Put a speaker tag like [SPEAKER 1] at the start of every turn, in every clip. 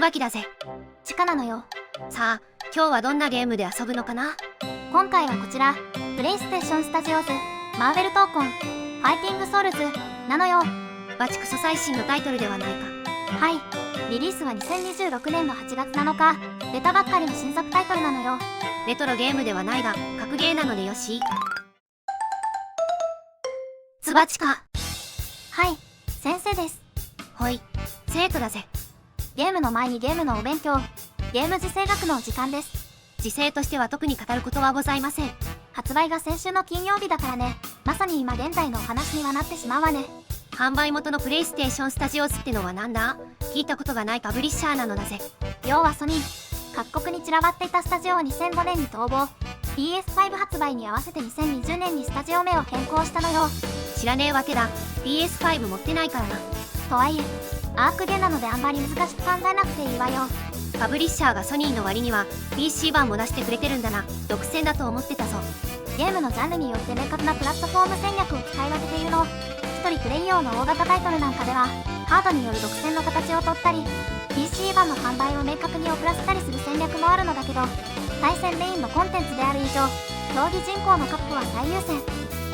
[SPEAKER 1] 椿だぜ。
[SPEAKER 2] チカなのよ。
[SPEAKER 1] さあ、今日はどんなゲームで遊ぶのかな？
[SPEAKER 2] 今回はこちら、プレイステーションスタジオズ、マーベル闘魂、ファイティングソウルズ、なのよ。
[SPEAKER 1] バチクソ最新のタイトルではないか。
[SPEAKER 2] はい。リリースは2026年の8月7日、出たばっかりの新作タイトルなのよ。
[SPEAKER 1] レトロゲームではないが、格ゲーなのでよし。つばちか。
[SPEAKER 2] はい、先生です。
[SPEAKER 1] ほい、生徒だぜ。
[SPEAKER 2] ゲームの前にゲームのお勉強、ゲーム時制学のお時間です。
[SPEAKER 1] 時制としては特に語ることはございません。
[SPEAKER 2] 発売が先週の金曜日だからね。まさに今現在のお話にはなってしまうわね。
[SPEAKER 1] 販売元のプレイステーションスタジオズってのはなんだ？聞いたことがないパブリッシャーなのだぜ。
[SPEAKER 2] 要はソニー。各国に散らばっていたスタジオを2005年に統合。PS5 発売に合わせて2020年にスタジオ名を変更したのよ。
[SPEAKER 1] 知らねえわけだ。PS5 持ってないからな。
[SPEAKER 2] とはいえ、アークゲなのであんまり難しく考えなくていいわよ。
[SPEAKER 1] パブリッシャーがソニーの割には PC 版も出してくれてるんだな。独占だと思ってたぞ。
[SPEAKER 2] ゲームのジャンルによって明確なプラットフォーム戦略を使い分けているの。一人プレイ用の大型タイトルなんかではハードによる独占の形をとったり PC 版の販売を明確に遅らせたりする戦略もあるのだけど、対戦メインのコンテンツである以上競技人口の確保は最優先。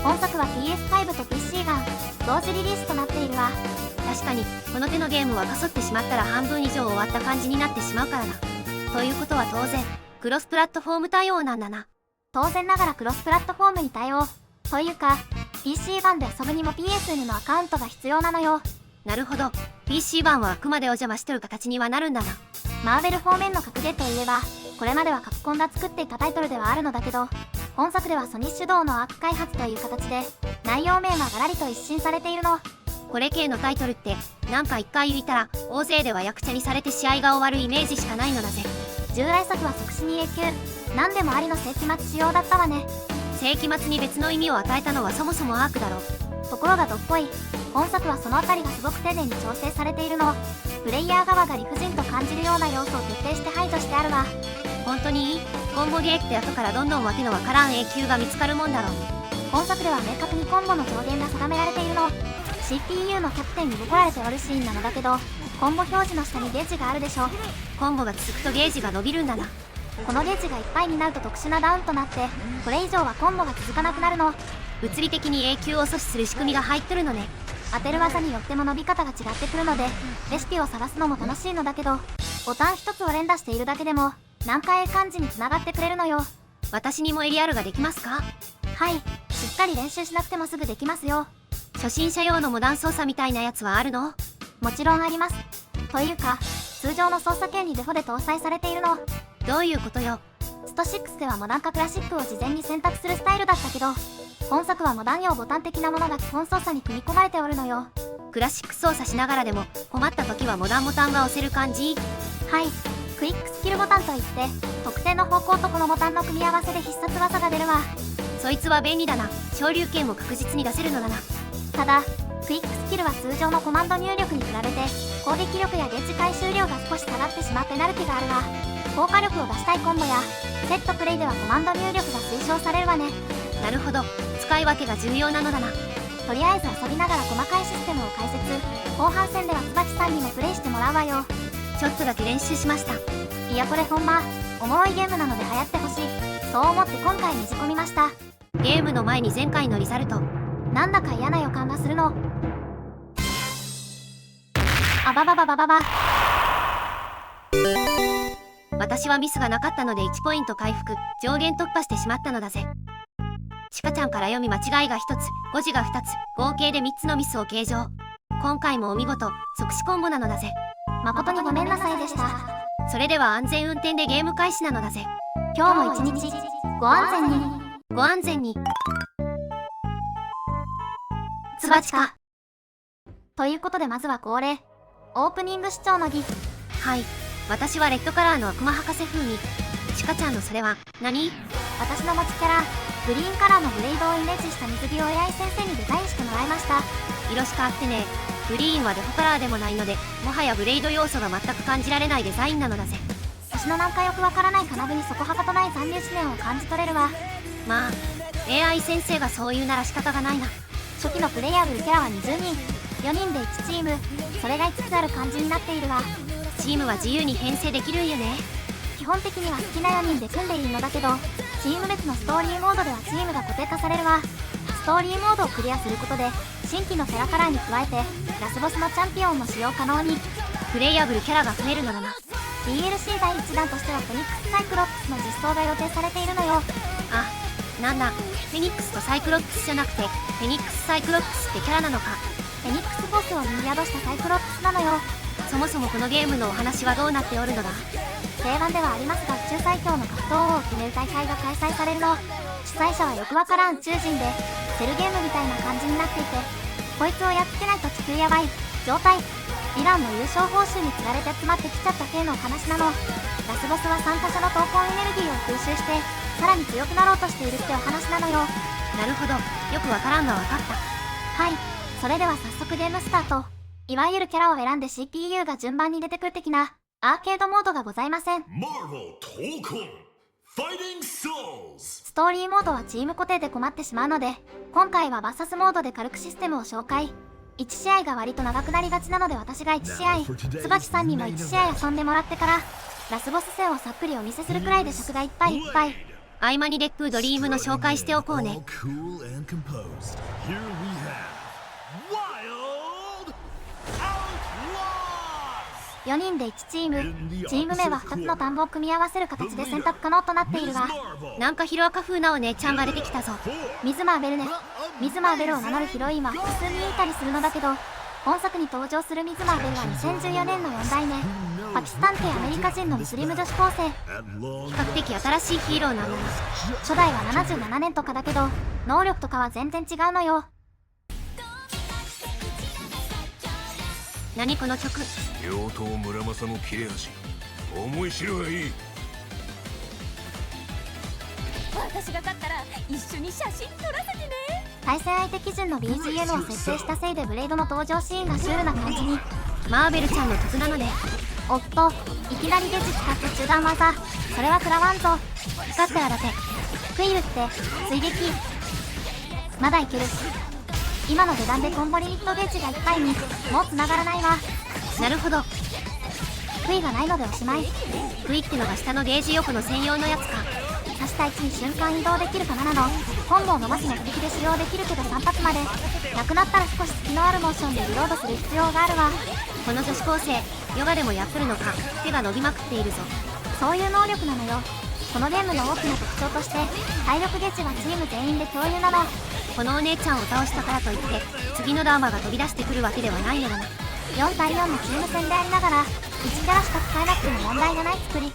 [SPEAKER 2] 本作は PS5 と PC が同時リリースとなっているわ。
[SPEAKER 1] 確かにこの手のゲームはかそってしまったら半分以上終わった感じになってしまうからな。ということは当然クロスプラットフォーム対応なんだな。
[SPEAKER 2] 当然ながらクロスプラットフォームに対応というか PC 版で遊ぶにも PSN のアカウントが必要なのよ。
[SPEAKER 1] なるほど。 PC 版はあくまでお邪魔しとる形にはなるんだな。
[SPEAKER 2] マーベル方面の格ゲーといえばこれまではカプコンが作っていたタイトルではあるのだけど、本作ではソニー主導のアーク開発という形で内容面はガラリと一新されているの。
[SPEAKER 1] これ系のタイトルってなんか一回言ったら大勢ではやくちゃにされて試合が終わるイメージしかないのだぜ。
[SPEAKER 2] 従来作は即死に永久、何でもありの世紀末仕様だったわね。
[SPEAKER 1] 世紀末に別の意味を与えたのはそもそもアークだろ。
[SPEAKER 2] ところがどっこい、本作はそのあたりがすごく丁寧に調整されているの。プレイヤー側が理不尽と感じるような要素を徹底して排除してあるわ。
[SPEAKER 1] 本当にいい？コンボゲーって後からどんどんわけのわからん永久が見つかるもんだろ。
[SPEAKER 2] 本作では明確にコンボの上限が定められているの。 CPU のキャプテンにボコられておるシーンなのだけど、コンボ表示の下にゲージがあるでしょ。
[SPEAKER 1] コンボが続くとゲージが伸びるんだな。
[SPEAKER 2] このゲージがいっぱいになると特殊なダウンとなってこれ以上はコンボが続かなくなるの。
[SPEAKER 1] 物理的に永久を阻止する仕組みが入っとるのね。
[SPEAKER 2] 当てる技によっても伸び方が違ってくるのでレシピを探すのも楽しいのだけど、ボタン一つを連打しているだけでも難解漢字につながってくれるのよ。
[SPEAKER 1] 私にもエリアルができますか？
[SPEAKER 2] はい、しっかり練習しなくてもすぐできますよ。
[SPEAKER 1] 初心者用のモダン操作みたいなやつはあるの？
[SPEAKER 2] もちろんあります。というか通常の操作系にデフォで搭載されているの。
[SPEAKER 1] どういうことよ？
[SPEAKER 2] スト6ではモダンかクラシックを事前に選択するスタイルだったけど、本作はモダン用ボタン的なものが基本操作に組み込まれておるのよ。
[SPEAKER 1] クラシック操作しながらでも困った時はモダンボタンが押せる感じ？
[SPEAKER 2] はい、クイックスキルボタンといって特定の方向とこのボタンの組み合わせで必殺技が出るわ。
[SPEAKER 1] そいつは便利だな。昇竜拳も確実に出せるのだな。
[SPEAKER 2] ただクイックスキルは通常のコマンド入力に比べて攻撃力やゲージ回収量が少し下がってしまうペナルティがあるわ。効果力を出したいコンボやセットプレイではコマンド入力が推奨されるわね。
[SPEAKER 1] なるほど、使い分けが重要なのだな。
[SPEAKER 2] とりあえず遊びながら細かいシステムを解説、後半戦では椿さんにもプレイしてもらうわよ。
[SPEAKER 1] ちょっとだけ練習しました。
[SPEAKER 2] いやこれほんまおもろいゲームなので流行ってほしい、そう思って今回ねじ込みました。
[SPEAKER 1] ゲームの前に前回のリザルト、
[SPEAKER 2] なんだか嫌な予感がするの。あばばばばばば。
[SPEAKER 1] 私はミスがなかったので1ポイント回復、上限突破してしまったのだぜ。ちかちゃんから読み間違いが1つ、誤字が2つ、合計で3つのミスを計上。今回もお見事、即死コンボなのだぜ。
[SPEAKER 2] 誠にごめんなさいでした。
[SPEAKER 1] それでは安全運転でゲーム開始なのだぜ。
[SPEAKER 2] 今日も一日ご安全に。
[SPEAKER 1] ご安全に。つばちか。
[SPEAKER 2] ということでまずは恒例オープニング視聴の儀。
[SPEAKER 1] はい、私はレッドカラーの悪魔博士風に。ちかちゃんのそれは何？
[SPEAKER 2] 私の持ちキャラグリーンカラーのブレイドをイメージした水着を AI 先生にデザインしてもらいました。
[SPEAKER 1] 色しかあってね。グリーンはデフォカラーでもないのでもはやブレイド要素が全く感じられないデザインなのだぜ。
[SPEAKER 2] 星のなんかよくわからない金具にそこはかとない残留思念を感じ取れるわ。
[SPEAKER 1] まあ AI 先生がそう言うなら仕方がないな。
[SPEAKER 2] 初期のプレイヤブルキャラは20人、4人で1チーム、それが5つある感じになっているわ。
[SPEAKER 1] チームは自由に編成できるんよね。
[SPEAKER 2] 基本的には好きな4人で組んでいるのだけど、チーム別のストーリーモードではチームが固定化されるわ。ストーリーモードをクリアすることで新規のキャラカラーに加えてラスボスのチャンピオンも使用可能に。
[SPEAKER 1] プレイヤブルキャラが増えるのだな。
[SPEAKER 2] DLC 第1弾としてはフェニックスサイクロップスの実装が予定されているのよ。
[SPEAKER 1] あ、なんだ、フェニックスとサイクロップスじゃなくてフェニックスサイクロップスってキャラなのか。
[SPEAKER 2] フェニックスフォースを身に宿したサイクロップスなのよ。
[SPEAKER 1] そもそもこのゲームのお話はどうなっておるのだ。
[SPEAKER 2] 定番ではありますが、宇宙最強の格闘王を決める大会が開催されるの。主催者はよくわからん宇宙人でセルゲームみたいな感じになっていて、こいつをやっつけないと地球やばい状態。ヴィランの優勝報酬に釣られて集まってきちゃった系のお話なの。ラスボスは参加者の闘魂エネルギーを吸収してさらに強くなろうとしているってお話なのよ。
[SPEAKER 1] なるほど、よくわからんがわかった。
[SPEAKER 2] はい、それでは早速ゲームスタート。いわゆるキャラを選んで CPU が順番に出てくる的なアーケードモードがございません。ストーリーモードはチーム固定で困ってしまうので、今回はバーサスモードで軽くシステムを紹介。1試合が割と長くなりがちなので、私が1試合、椿さんにも1試合遊んでもらってからラスボス戦をさっくりお見せするくらいで尺がいっぱいいっぱい。
[SPEAKER 1] 合間にレックドリームの紹介しておこうね。
[SPEAKER 2] 4人で1チーム、チーム名は2つの単語を組み合わせる形で選択可能となっているが、
[SPEAKER 1] なんかヒロアカ風なお姉ちゃんが出てきたぞ。
[SPEAKER 2] ミズ・マーベルね。ミズ・マーベルを名乗るヒロインは複数にいたりするのだけど、本作に登場するミズ・マーベルは2014年の4代目、パキスタン系アメリカ人のムスリム女子高生。
[SPEAKER 1] 比較的新しいヒーローなんだな。
[SPEAKER 2] 初代は77年とかだけど、能力とかは全然違うのよ。
[SPEAKER 1] 何この曲。
[SPEAKER 3] 妖刀村正の切れ味、思い知るがいい。
[SPEAKER 4] 私が勝ったら一緒に写真撮らせてね。
[SPEAKER 2] 対戦相手基準の BGM を設定したせいでブレイドの登場シーンがシュールな感じに。
[SPEAKER 1] マーベルちゃんの曲なので。
[SPEAKER 2] おっと、いきなりデジ使って中断技、それは食らわんぞ。
[SPEAKER 1] 光って洗て。
[SPEAKER 2] クイルって追撃まだいける。今の出弾でコンボリミットゲージがいっぱいにもう繋がらないわ。
[SPEAKER 1] なるほど。
[SPEAKER 2] クイがないのでおしまい。
[SPEAKER 1] クイってのが下のゲージ横の専用のやつか。
[SPEAKER 2] 刺した位置に瞬間移動できるかななど、コンボを伸ばす目的で使用できるけど3発まで。なくなったら少し隙のあるモーションでリロードする必要があるわ。
[SPEAKER 1] この女子高生、ヨガでもやっとるのか。手が伸びまくっているぞ。
[SPEAKER 2] そういう能力なのよ。このゲームの大きな特徴として、体力ゲージはチーム全員で共有なの。
[SPEAKER 1] このお姉ちゃんを倒したからといって次のダーマが飛び出してくるわけではないのだな。
[SPEAKER 2] 4対4のチーム戦でありながら1キャラしか使えなくても問題がない作り。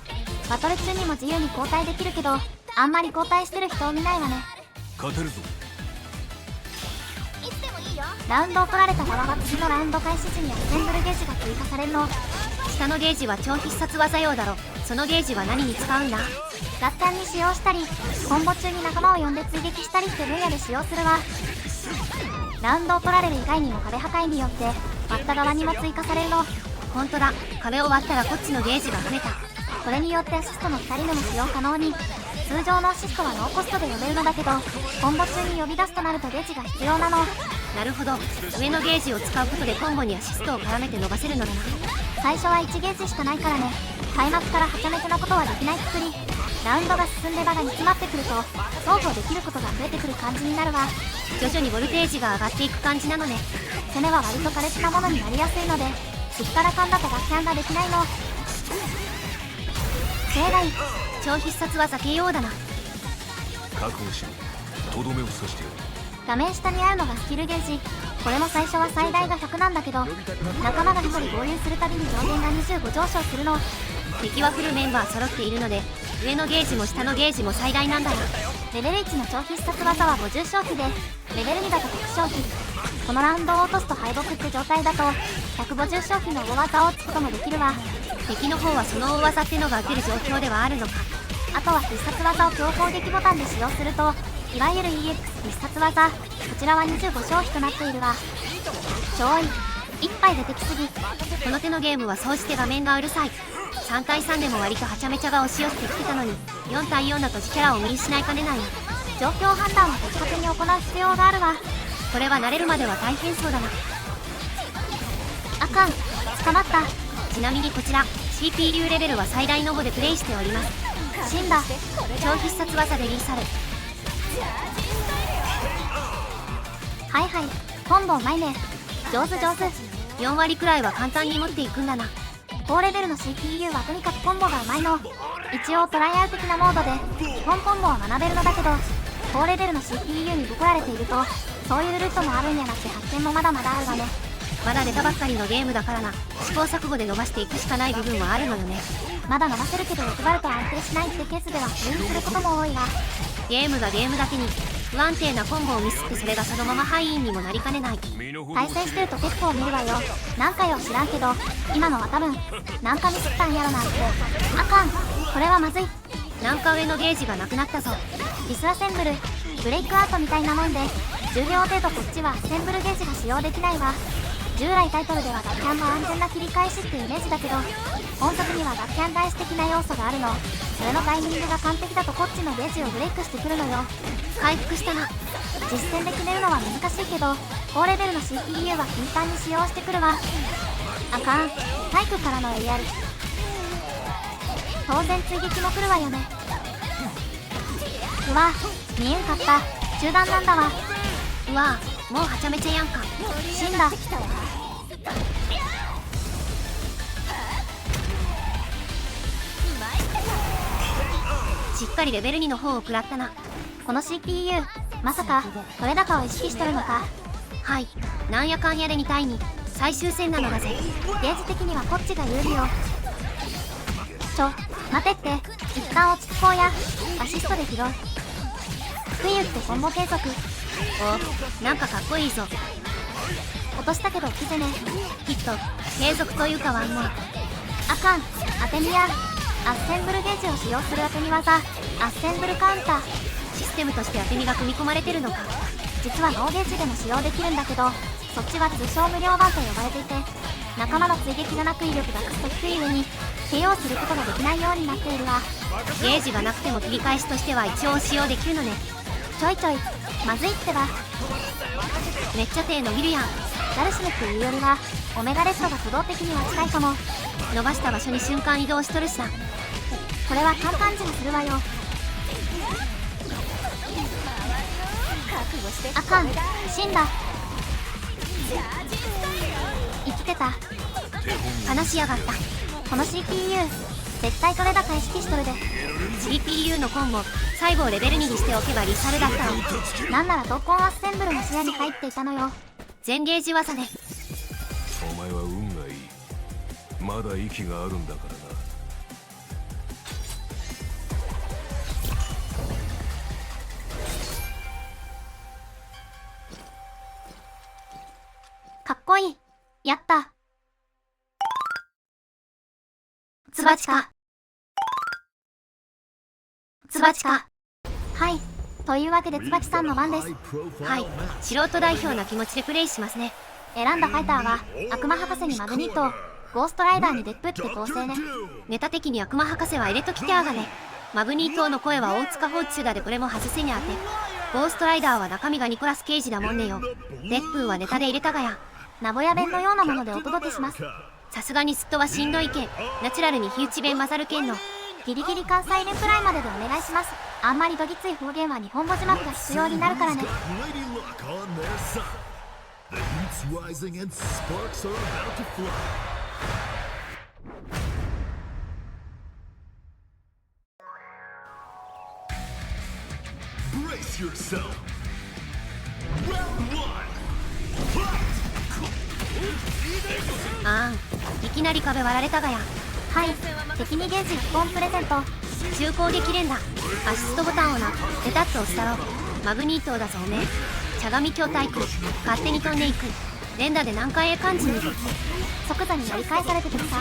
[SPEAKER 2] バトル中にも自由に交代できるけど、あんまり交代してる人を見ないわね。
[SPEAKER 3] 勝てるぞ。
[SPEAKER 4] いつでもいいよ。
[SPEAKER 2] ラウンドを取られた側は次のラウンド開始時にアセンブルゲージが追加されるの。
[SPEAKER 1] 下のゲージは超必殺技用だろ。そのゲージは何に使うんだ。
[SPEAKER 2] ガッタンに使用したり、コンボ中に仲間を呼んで追撃したりって分野で使用するわ。ラウンドを取られる以外にも壁破壊によって割った側にも追加されるの。
[SPEAKER 1] ほんとだ、壁を割ったらこっちのゲージが増えた。
[SPEAKER 2] これによってアシストの2人でも使用可能に。通常のアシストはノーコストで呼べるのだけど、コンボ中に呼び出すとなるとゲージが必要なの。
[SPEAKER 1] なるほど、上のゲージを使うことでコンボにアシストを絡めて伸ばせるのだな。
[SPEAKER 2] 最初は1ゲージしかないからね。開幕からはちゃめちゃなことはできない作り。ラウンドが進んで場が煮詰まってくると想像できることが増えてくる感じになるわ。
[SPEAKER 1] 徐々にボルテージが上がっていく感じなのね。
[SPEAKER 2] 攻めは割と苛烈なものになりやすいので、すっからかんだとバッキャンができないの。盛大
[SPEAKER 1] 超必殺技 KO だな。
[SPEAKER 3] 確保しろ。とどめを刺してやる。
[SPEAKER 2] 画面下にあるのがスキルゲージ。これも最初は最大が100なんだけど、仲間が1人合流するたびに上限が25上昇するの。
[SPEAKER 1] 敵はフルメンバー揃っているので上のゲージも下のゲージも最大なんだよ。
[SPEAKER 2] レベル1の超必殺技は50消費で、レベル2だと100消費。このラウンドを落とすと敗北って状態だと150消費の大技を打つこともできるわ。
[SPEAKER 1] 敵の方はその大技ってのが打てる状況ではあるのか。
[SPEAKER 2] あとは必殺技を強攻撃ボタンで使用すると、いわゆる EX 必殺技、こちらは25消費となっているわ。超い一杯出てきすぎ。
[SPEAKER 1] この手のゲームは総じて画面がうるさい。3対3でも割とはちゃめちゃが押し寄せてきてたのに4対4だと自キャラを無理しないかねない。
[SPEAKER 2] 状況判断は的確に行う必要があるわ。
[SPEAKER 1] これは慣れるまでは大変そうだな。
[SPEAKER 2] あかん、捕まった。
[SPEAKER 1] ちなみにこちら CPU レベルは最大の5でプレイしております。
[SPEAKER 2] 死んだ。
[SPEAKER 1] 超必殺技でリーサル。
[SPEAKER 2] はいはい、コンボうまいね。上手上手。
[SPEAKER 1] 4割くらいは簡単に持っていくんだな。
[SPEAKER 2] 高レベルの CPU はとにかくコンボがうまいの。一応トライアウト的なモードで基本コンボを学べるのだけど、高レベルの CPU にボコられているとそういうルートもあるんやなって発見もまだまだあるわね。
[SPEAKER 1] まだ出たばっかりのゲームだからな。試行錯誤で伸ばしていくしかない部分はあるのよね。
[SPEAKER 2] まだ伸ばせるけど欲張ると安定しないってケースでは封印することも多いが、
[SPEAKER 1] ゲームがゲームだけに不安定なコンボをミスってそれがそのまま敗因にもなりかねない。
[SPEAKER 2] 対戦してると結構見るわよ。何回は知らんけど今のは多分なんかミスったんやろなって。あかん、これはまずい。
[SPEAKER 1] なんか上のゲージがなくなったぞ。
[SPEAKER 2] ディスアセンブル、ブレイクアウトみたいなもんで10秒程度こっちはアセンブルゲージが使用できないわ。従来タイトルではガッキャンの安全な切り返しってイメージだけど、本作にはガッキャン返し的な要素があるの。それのタイミングが完璧だとこっちのゲージをブレイクしてくるのよ。
[SPEAKER 1] 回復したな。
[SPEAKER 2] 実戦で決めるのは難しいけど高レベルの CPU は頻繁に使用してくるわ。あかん、体育からの AR。 当然追撃も来るわよね。うわ、見えんかった。中断なんだわ。
[SPEAKER 1] うわぁ、もうはちゃめちゃやんか。
[SPEAKER 2] 死んだ。
[SPEAKER 1] しっかりレベル2の方を食らったな。
[SPEAKER 2] この CPU まさか取れ高を意識しとるのか。
[SPEAKER 1] はい、なんやかんやで2対2最終戦なのだぜ。
[SPEAKER 2] ゲージ的にはこっちが有利よ。待てって、一旦落ち着こうや。アシストで拾う。クイユってコンボ継続。
[SPEAKER 1] お、なんかかっこいいぞ。
[SPEAKER 2] 落としたけどキゼね。
[SPEAKER 1] きっと継続というかワンモア。
[SPEAKER 2] あかん、アテニア。アッセンブルゲージを使用する当てに技、アッセンブルカウンター。
[SPEAKER 1] システムとして当て身が組み込まれてるのか。
[SPEAKER 2] 実はノーゲージでも使用できるんだけど、そっちは通称無料版と呼ばれていて、仲間の追撃がなく威力がクソ低い上に KO することができないようになっているわ。
[SPEAKER 1] ゲージがなくても切り返しとしては一応使用できるのね。
[SPEAKER 2] ちょいちょいまずいってば。
[SPEAKER 1] めっちゃ手伸びるやん。
[SPEAKER 2] ダルシムっていうよりはオメガレッドが都道的には近いかも。
[SPEAKER 1] 伸ばした場所に瞬間移動しとるしな。
[SPEAKER 2] これは簡単時にするわよ。あかん、死んだ。生きてた。
[SPEAKER 1] 話しやがった。
[SPEAKER 2] この CPU 絶対取れ高意識しとるで。
[SPEAKER 1] CPU のコンボ最後をレベル2にしておけばリサルだったわ。
[SPEAKER 2] なんなら闘魂アッセンブルも視野に入っていたのよ。
[SPEAKER 1] 全ゲージ技で。
[SPEAKER 3] お前は運がいい。まだ息があるんだからな。
[SPEAKER 2] かっこいい。やった。
[SPEAKER 1] つばちか。つばちか。
[SPEAKER 2] はい。というわけで椿さんの番です。
[SPEAKER 1] はい、素人代表な気持ちでプレイしますね。
[SPEAKER 2] 選んだファイターは悪魔博士にマグニット、ゴーストライダーにデップって構成ね。
[SPEAKER 1] ネタ的に悪魔博士は入れときてあがね。マグニートの声は大塚ホーチューだでこれも外せにあて。ゴーストライダーは中身がニコラス・ケイジだもんねよ。デップーはネタで入れたがや。
[SPEAKER 2] 名古屋弁のようなものでお届けします。
[SPEAKER 1] さすがにすっとはしんどいけん。ナチュラルに火打ち弁混ざるけんの。
[SPEAKER 2] ギリギリ関西連プライまででお願いします。あんまりどぎつい方言は日本語字幕が必要になるからね。
[SPEAKER 1] あん、いきなり壁割られたがや。
[SPEAKER 2] はい、敵にゲージ1本プレゼント。
[SPEAKER 1] 中攻撃連打。アシストボタンをな、ペタッと押したろ。マグニートだぞおめえ。しゃがみ筐体区、勝手に飛んでいく。連打で何回へ感じに。
[SPEAKER 2] 即座にやり返されてくるさ。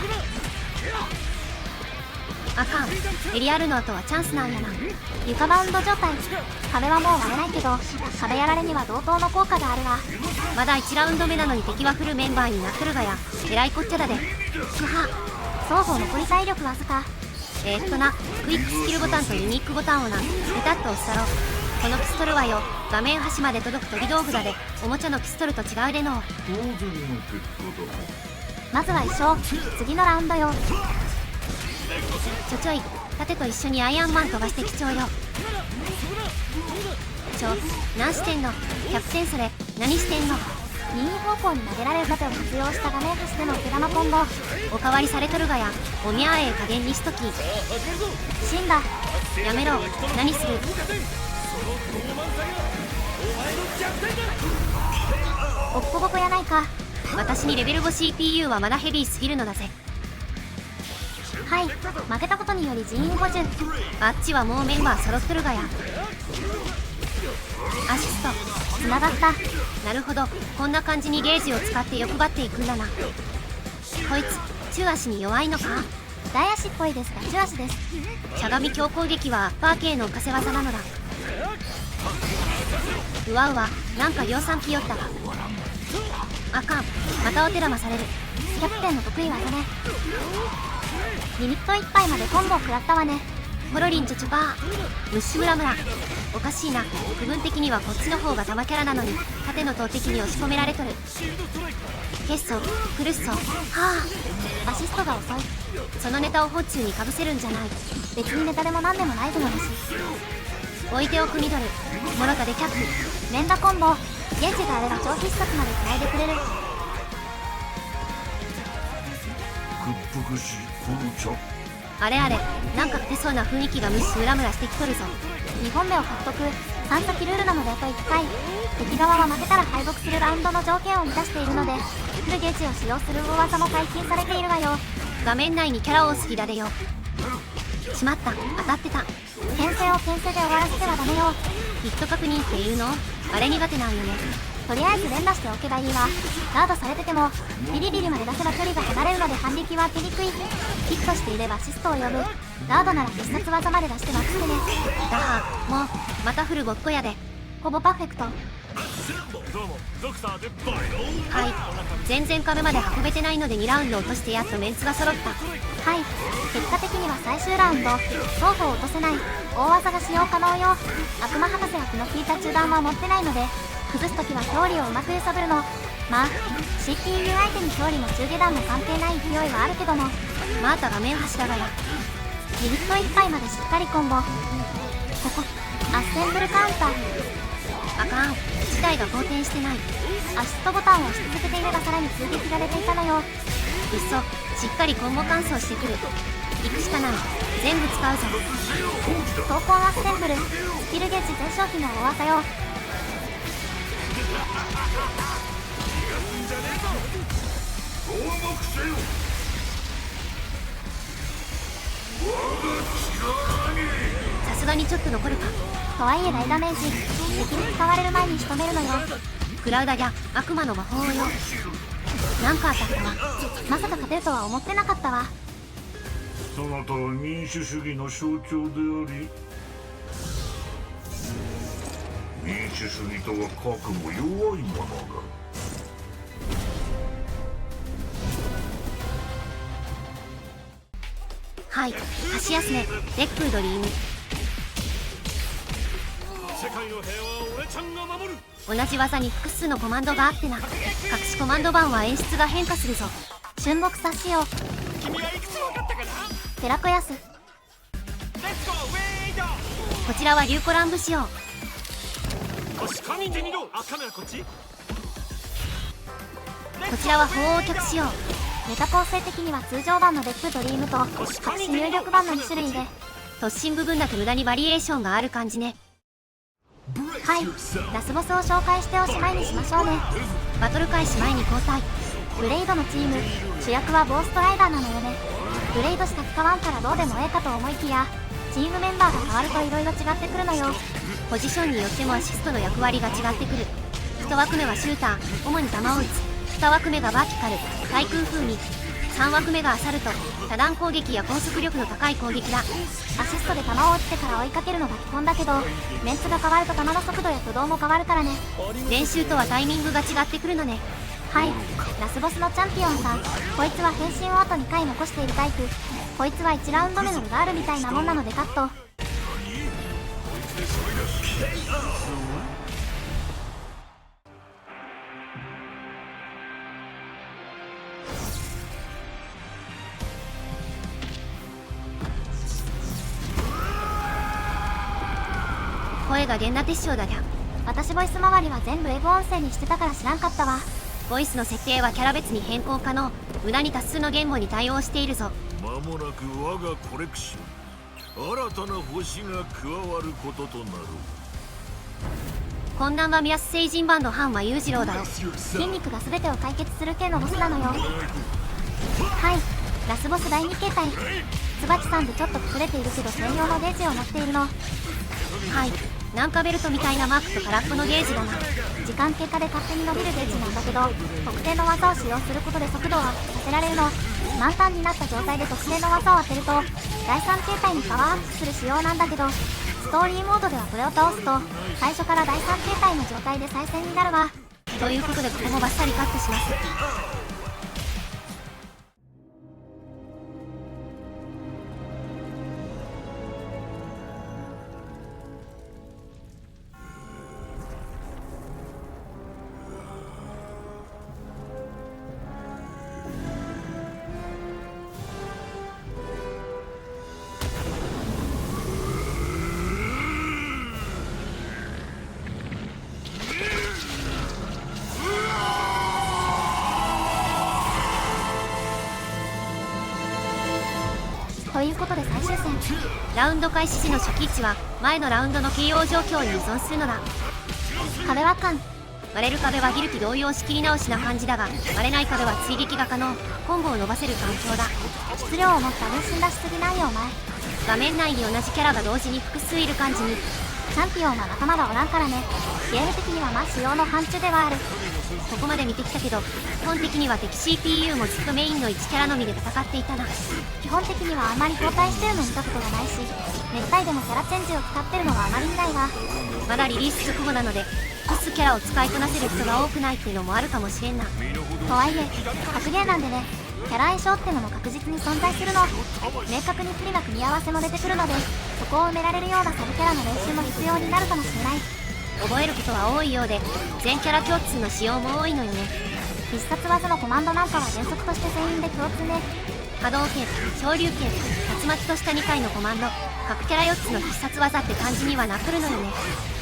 [SPEAKER 1] あかん、エリアルノーとはチャンスなんやな。
[SPEAKER 2] 床バウンド状態。壁はもう割れないけど、壁やられには同等の効果があるわ。
[SPEAKER 1] まだ1ラウンド目なのに敵はフルメンバーになっとるがや。えらいこっちゃだで。くは。
[SPEAKER 2] 双方残り体力わずか。
[SPEAKER 1] な、クイックスキルボタンとユニークボタンをな、ペタッと押したろ。このピストルはよ、画面端まで届く飛び道具だで、おもちゃのピストルと違うでの。
[SPEAKER 2] まずは一勝、次のラウンドよ。
[SPEAKER 1] ちょい盾と一緒にアイアンマン飛ばして貴重よ。何してんのキャプテン、それ何してんの。
[SPEAKER 2] 任意方向に投げられる盾を活用した画面端での手玉コンボ。
[SPEAKER 1] おかわりされとるがや、おみゃえ加減にしとき。
[SPEAKER 2] 死んだ。
[SPEAKER 1] やめろ、何する。
[SPEAKER 2] ボッコボコやないか。
[SPEAKER 1] 私にレベル5 CPU はまだヘビーすぎるのだぜ。
[SPEAKER 2] はい、負けたことにより人員補充。
[SPEAKER 1] あっちはもうメンバー揃っとるがや。アシスト
[SPEAKER 2] つながった。
[SPEAKER 1] なるほど、こんな感じにゲージを使って欲張っていくんだな。こいつ中足に弱いのか。
[SPEAKER 2] 大足っぽいですが中足です。
[SPEAKER 1] しゃがみ強攻撃はアッパー系の浮かせ技なのだ。うわうわ、なんか量産ピヨったが。あかん、またお手玉される。
[SPEAKER 2] キャプテンの得意技ね。リミットいっぱいまでコンボを食らったわね。
[SPEAKER 1] ポロリンチョチョパー、ムッシュムラムラ。おかしいな、区分的にはこっちの方が玉キャラなのに縦の投擲に押し込められとる。ケッソ苦しそう。は
[SPEAKER 2] アシストが遅い。
[SPEAKER 1] そのネタをホッチューにかぶせるんじゃない。
[SPEAKER 2] 別にネタでも何でもないぞのだし。
[SPEAKER 1] 置いておくミドル、モロタでキャップ。
[SPEAKER 2] 連打コンボ。ゲージがあれば超必殺まで繋いでくれる。
[SPEAKER 3] 屈服し紅茶。
[SPEAKER 1] あれあれ、なんか勝てそうな雰囲気がムッシュムラムラしてきとるぞ。
[SPEAKER 2] 2本目を獲得。3先ルールなのであと1回。敵側は負けたら敗北するラウンドの条件を満たしているので、フルゲージを使用する大技も解禁されているわよ。
[SPEAKER 1] 画面内にキャラ多すぎだでよ。しまった、当たってた。
[SPEAKER 2] 牽制を牽制で終わらせてはダメよ。
[SPEAKER 1] ヒット確認っていうのあれ苦手なんよね。
[SPEAKER 2] とりあえず連打しておけばいいわ。ガードされててもビリビリまで出せば距離が離れるので反撃は当てにくい。ヒットしていればアシストを呼ぶ。ガードなら必殺技まで出してまくってね。
[SPEAKER 1] だはもうまたフルボッコやで。
[SPEAKER 2] ほぼパーフェクト。
[SPEAKER 1] はい、全然壁まで運べてないので2ラウンド落としてやっとメンツが揃った。
[SPEAKER 2] はい、結果的には最終ラウンド双方落とせない大技が使用可能よ。悪魔博士が気の利いた中段は持ってないので、崩すときは表裏をうまく揺さぶるの。まあ CPU 相手に表裏も中下段も関係ない勢いはあるけども、
[SPEAKER 1] また画面端だがや。
[SPEAKER 2] リミットいっぱいまでしっかりコンボ。ここアッセンブルカウンター。
[SPEAKER 1] あかん、事態が好転してない。
[SPEAKER 2] アシストボタンを押し続けていればさらに通撃が出ていたのよ。
[SPEAKER 1] うっそ、しっかりコンボ乾燥してくる。行くしかない、全部使うぞ。
[SPEAKER 2] 闘魂アッセンブル、スキルゲージ全消費の大技よ。
[SPEAKER 1] さすがにちょっと残るか。
[SPEAKER 2] とはいえ大ダメージ。敵に使われる前に仕留めるのよ。
[SPEAKER 1] クラウダギャ、悪魔の魔法よ。なんか当たったわ。
[SPEAKER 2] まさか勝てるとは思ってなかったわ。
[SPEAKER 3] そなたは民主主義の象徴であり、民主主義とは核も弱いものだ。
[SPEAKER 1] はい、箸休め、レックードリーム。
[SPEAKER 3] 世界の平和を俺ちゃんが守る。
[SPEAKER 1] 同じ技に複数のコマンドがあってな。隠しコマンド版は演出が変化するぞ。
[SPEAKER 2] 春木察しよう。
[SPEAKER 3] 君はいくつ分かったかな。
[SPEAKER 2] テラコヤス。
[SPEAKER 3] レッツゴーウェイド。
[SPEAKER 1] こちらはリュウコランブ仕様。
[SPEAKER 3] よし、神手にろ。あ、カメラこっち。
[SPEAKER 1] こちらは鳳凰脚仕様。
[SPEAKER 2] メタ構成的には通常版のデックドリームと隠し入力版の2種類で、
[SPEAKER 1] 突進部分だけ無駄にバリエーションがある感じね。
[SPEAKER 2] はい、ラスボスを紹介しておしまいにしましょうね。
[SPEAKER 1] バトル開始前に交代。
[SPEAKER 2] ブレイドのチーム、主役はゴーストライダーなのよね。ブレイドしか使わんからどうでもええかと思いきや、チームメンバーが変わると色々違ってくるのよ。
[SPEAKER 1] ポジションによってもアシストの役割が違ってくる。1枠目はシューター、主に弾を撃つ。2枠目がバーティカル、対空風に。3枠目がアサルト、多段攻撃や高速力の高い攻撃だ。
[SPEAKER 2] アシストで弾を撃ってから追いかけるのが基本だけど、メンツが変わると弾の速度や挙動も変わるからね。
[SPEAKER 1] 練習とはタイミングが違ってくるのね。
[SPEAKER 2] はい、ラスボスのチャンピオンさん。こいつは変身をあと2回残しているタイプ。こいつは1ラウンド目のルガールみたいなもんなのでカット。
[SPEAKER 1] 声が源田鉄章だりゃ。
[SPEAKER 2] 私ボイス周りは全部英語音声にしてたから知らんかったわ。
[SPEAKER 1] ボイスの設定はキャラ別に変更可能。無駄に多数の言語に対応しているぞ。
[SPEAKER 3] 間もなく我がコレクション新たな星が加わることとなる。
[SPEAKER 1] 懇談は宮須星人版の半馬裕次郎だろ。
[SPEAKER 2] 筋肉が全てを解決する系のボスなのよ。はい、ラスボス第2形態。椿さんでちょっと隠れているけど専用のゲージを持っているの。
[SPEAKER 1] はい、なんかベルトみたいなマークと空っぽのゲージだな。
[SPEAKER 2] 時間経過で勝手に伸びるゲージなんだけど、特定の技を使用することで速度をアップさせられるの。満タンになった状態で特定の技を当てると第3形態にパワーアップする仕様なんだけど、ストーリーモードではこれを倒すと最初から第3形態の状態で再戦になるわ。
[SPEAKER 1] ということでここもバッサリカットします。
[SPEAKER 2] ということで最終戦。
[SPEAKER 1] ラウンド開始時の初期位置は前のラウンドの KO 状況に依存するのだ。
[SPEAKER 2] 壁はカン。
[SPEAKER 1] 割れる壁はギルティ同様仕切り直しな感じだが、割れない壁は追撃が可能。コンボを伸ばせる環境だ。
[SPEAKER 2] 質量を持った分身出しすぎないよお前。
[SPEAKER 1] 画面内に同じキャラが同時に複数いる感じに。
[SPEAKER 2] チャンピオンは仲間がおらんからね。ゲーム的には主要の範疇ではある。
[SPEAKER 1] ここまで見てきたけど、基本的には敵 CPU もずっとメインの1キャラのみで戦っていたな。
[SPEAKER 2] 基本的にはあんまり交代してるの見たことがないし、熱帯でもキャラチェンジを使ってるのはあまり見ないわ。
[SPEAKER 1] まだリリース直後なので複数キャラを使いこなせる人が多くないっていうのもあるかもしれんな。
[SPEAKER 2] とはいえ格ゲーなんでね、キャラ相性ってのも確実に存在するの。明確に不利な組み合わせも出てくるので、そこを埋められるようなサブキャラの練習も必要になるかもしれない。
[SPEAKER 1] 覚えることは多いようで、全キャラ共通の使用も多いのよね。
[SPEAKER 2] 必殺技のコマンドなんかは原則として全員で共通ね。
[SPEAKER 1] 波動拳、昇竜拳、竜巻とした2回のコマンド、各キャラ4つの必殺技って感じにはなっとるのよね。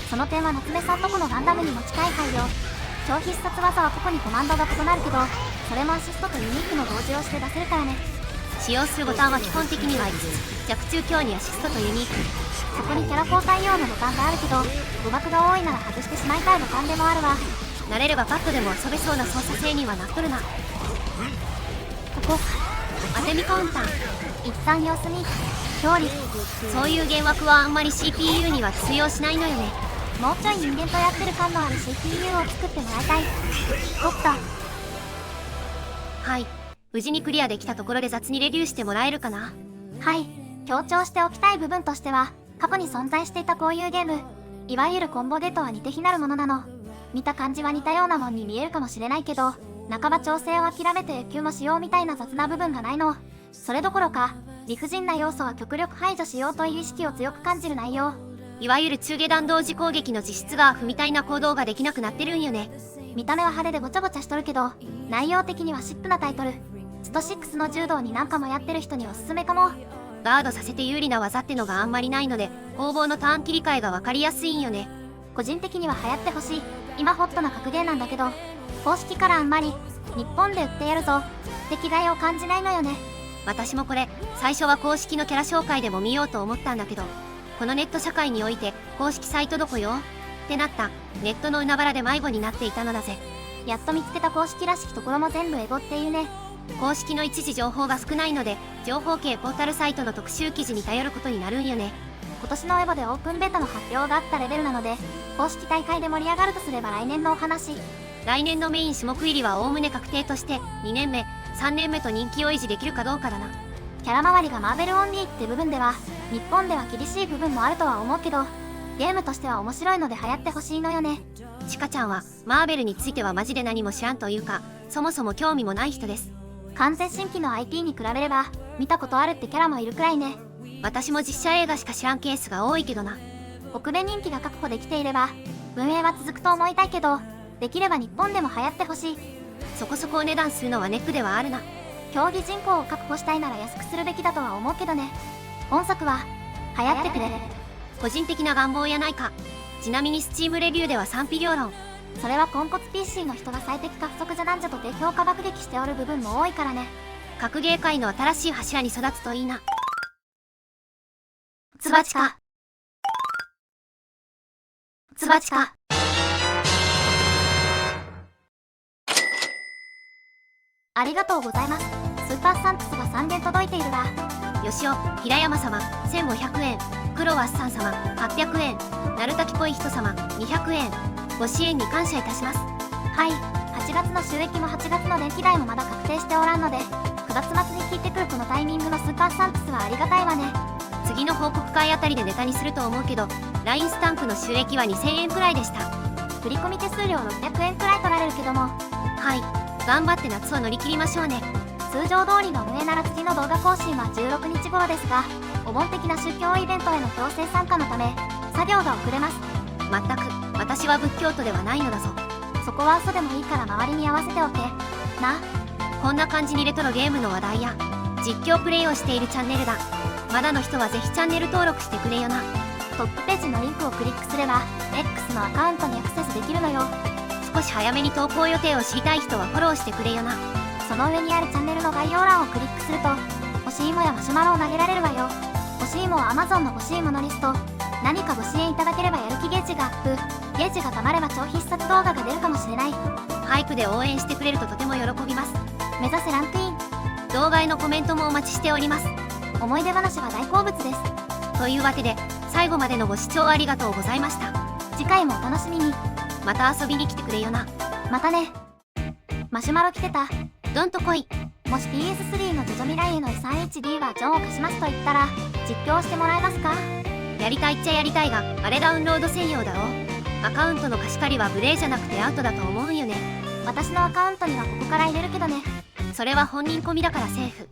[SPEAKER 2] その点は夏目さんとこのガンダムにも近い配慮。超必殺技は個々にコマンドが異なるけど、それもアシストとユニークの同時をして出せるからね。
[SPEAKER 1] 使用するボタンは基本的には5つ。弱中強にアシストとユニーク。
[SPEAKER 2] そこにキャラ交代用のボタンがあるけど、誤爆が多いなら外してしまいたいボタンでもあるわ。
[SPEAKER 1] 慣れればパッドでも遊べそうな操作性にはなっとるな。
[SPEAKER 2] ここ
[SPEAKER 1] 当て身カウンター。
[SPEAKER 2] 一旦様子見。勝利。
[SPEAKER 1] そういう幻惑はあんまり CPU には通用しないのよね。
[SPEAKER 2] もうちょい人間とやってる感のある CPU を作ってもらいたい。ドクター。
[SPEAKER 1] はい、無事にクリアできたところで雑にレビューしてもらえるかな。
[SPEAKER 2] はい、強調しておきたい部分としては、過去に存在していたこういうゲーム、いわゆるコンボゲとは似て非なるものなの。見た感じは似たようなもんに見えるかもしれないけど、半ば調整を諦めて永久もしようみたいな雑な部分がないの。それどころか理不尽な要素は極力排除しようという意識を強く感じる内容。
[SPEAKER 1] いわゆる中下弾同時攻撃の実質ガーフみたいな行動ができなくなってるんよね。
[SPEAKER 2] 見た目は派手でごちゃごちゃしとるけど、内容的にはシップなタイトル。スト6の柔道になんかもやってる人におすすめかも。
[SPEAKER 1] ガードさせて有利な技ってのがあんまりないので、攻防のターン切り替えが分かりやすいんよね。
[SPEAKER 2] 個人的には流行ってほしい。今ホットな格ゲーなんだけど、公式からあんまり日本で売ってやるぞ敵がいを感じないのよね。
[SPEAKER 1] 私もこれ最初は公式のキャラ紹介でも見ようと思ったんだけど、このネット社会において公式サイトどこよってなった。ネットの海原で迷子になっていたのだぜ。
[SPEAKER 2] やっと見つけた公式らしきところも全部エゴっていうね。
[SPEAKER 1] 公式の一時情報が少ないので、情報系ポータルサイトの特集記事に頼ることになるんよね。
[SPEAKER 2] 今年のエボでオープンベータの発表があったレベルなので、公式大会で盛り上がるとすれば来年のお話。
[SPEAKER 1] 来年のメイン種目入りはおおむね確定として、2年目3年目と人気を維持できるかどうかだな。
[SPEAKER 2] キャラ周りがマーベルオンリーって部分では日本では厳しい部分もあるとは思うけど、ゲームとしては面白いので流行ってほしいのよね。
[SPEAKER 1] ちかちゃんはマーベルについてはマジで何も知らんというか、そもそも興味もない人です。
[SPEAKER 2] 完全新規の IP に比べれば見たことあるってキャラもいるくらいね。
[SPEAKER 1] 私も実写映画しか知らんケースが多いけどな。
[SPEAKER 2] 北米人気が確保できていれば運営は続くと思いたいけど、できれば日本でも流行ってほしい。
[SPEAKER 1] そこそこお値段するのはネックではあるな。
[SPEAKER 2] 競技人口を確保したいなら安くするべきだとは思うけどね。本作は流行ってくれ。
[SPEAKER 1] 個人的な願望やないか。ちなみに Steam レビューでは賛否両論。
[SPEAKER 2] それはポンコツ PC の人が最適か不足じゃなんじゃと低評価爆撃しておる部分も多いからね。
[SPEAKER 1] 格ゲー界の新しい柱に育つといいな。つばちか。つばちか。
[SPEAKER 2] ありがとうございます。スーパーサンクスが3件届いているわ。
[SPEAKER 1] よしお、平山様、1500円。クロワッサン様、800円。なるたきぽい人様、200円。ご支援に感謝いたします。
[SPEAKER 2] はい、8月の収益も8月の電気代もまだ確定しておらんので、9月末に効いてくるこのタイミングのスーパーサンクスはありがたいわね。
[SPEAKER 1] 次の報告会あたりでネタにすると思うけど、LINE スタンプの収益は2000円くらいでした。
[SPEAKER 2] 振込手数料600円くらい取られるけども、
[SPEAKER 1] はい、頑張って夏を乗り切りましょうね。
[SPEAKER 2] 通常通りの運営なら次の動画更新は16日頃ですが、お盆的な宗教イベントへの強制参加のため作業が遅れます。
[SPEAKER 1] まったく、私は仏教徒ではないのだぞ。
[SPEAKER 2] そこは嘘でもいいから周りに合わせておけな。
[SPEAKER 1] こんな感じにレトロゲームの話題や実況プレイをしているチャンネルだ。まだの人はぜひチャンネル登録してくれよな。
[SPEAKER 2] トップページのリンクをクリックすれば X のアカウントにアクセスできるのよ。
[SPEAKER 1] 少し早めに投稿予定を知りたい人はフォローしてくれよな。
[SPEAKER 2] その上にあるチャンネルの概要欄をクリックすると干し芋やマシュマロを投げられるわよ。干し芋は Amazon の欲しいものリスト。何かご支援いただければやる気ゲージがアップ。ゲージがたまれば超必殺動画が出るかもしれない。
[SPEAKER 1] ハイプで応援してくれるととても喜びます。
[SPEAKER 2] 目指せランクイン。
[SPEAKER 1] 動画へのコメントもお待ちしております。
[SPEAKER 2] 思い出話は大好物です。
[SPEAKER 1] というわけで最後までのご視聴ありがとうございました。
[SPEAKER 2] 次回もお楽しみに。
[SPEAKER 1] また遊びに来てくれよな。
[SPEAKER 2] またね。マシュマロ来てた。
[SPEAKER 1] どんと来い。
[SPEAKER 2] もし PS3 のジョジョ未来への 3HD バージョンを貸しますと言ったら実況してもらえますか？
[SPEAKER 1] やりたいっちゃやりたいが、あれダウンロード専用だろ。アカウントの貸し借りは無礼じゃなくてアウトだと思うんよね。
[SPEAKER 2] 私のアカウントにはここから入れるけどね。
[SPEAKER 1] それは本人込みだからセーフ。